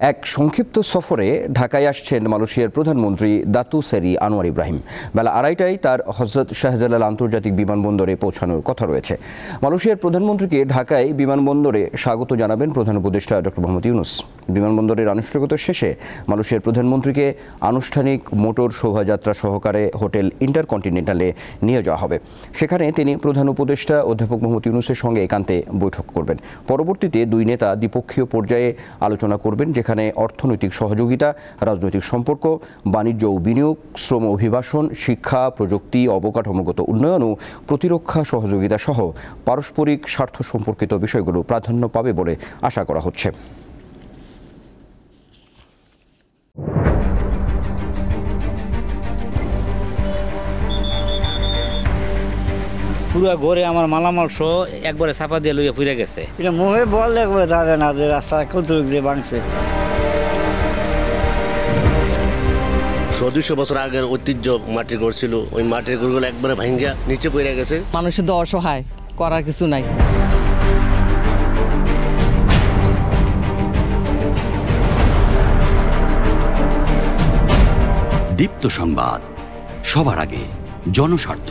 এক সংক্ষিপ্ত সফরে ঢাকায় আসছেন মালয়েশিয়ার প্রধানমন্ত্রী দাতু সেরি আনোয়ার ইব্রাহিম। বেলা 2:30টায় তার হযরত শাহজালাল আন্তর্জাতিক বিমানবন্দরে পৌঁছানোর কথা রয়েছে। মালয়েশিয়ার প্রধানমন্ত্রীকে ঢাকায় বিমানবন্দরে স্বাগত জানাবেন প্রধান উপদেষ্টা ডক্টর মোহাম্মদ ইউনূস। বিমানবন্দরের আনুষ্ঠানিকতা শেষে মালয়েশিয়ার প্রধানমন্ত্রীকে আনুষ্ঠানিক মোটর শোভাযাত্রা সহকারে হোটেল ইন্টারকন্টিনেন্টালে নিয়ে যাওয়া হবে। সেখানে তিনি প্রধান উপদেষ্টা অধ্যাপক মোহাম্মদ ইউনূসের সঙ্গে একান্তে বৈঠক করবেন। পরবর্তীতে দুই নেতা দ্বিপক্ষীয় পর্যায়ে আলোচনা করবেন, যেখানে অর্থনৈতিক সহযোগিতা, রাজনৈতিক সম্পর্ক, বাণিজ্য ও বিনিয়োগ, শ্রম অভিবাসন, শিক্ষা, প্রযুক্তি, অবকাঠামোগত উন্নয়ন ও প্রতিরক্ষা সহযোগিতা সহ পারস্পরিক স্বার্থ সম্পর্কিত বিষয়গুলো প্রাধান্য পাবে বলে আশা করা হচ্ছে। পুরো ঘরে আমার মালামাল সহ একবারে চাপা দিয়ে লইয়া পুড়ে গেছে। এটা মুখে বল দেখবে যাবে না যে রাস্তা কত যে ভাঙছে। 100-200 বছর আগের ঐতিহ্য মাটির ঘর ছিল, ওই মাটির ঘরগুলো একবারে ভাঙ্গা নিচে পড়ে গেছে। মানুষের তো অসহায়, করার কিছু নাই। দীপ্ত সংবাদ, সবার আগে, জনস্বার্থ।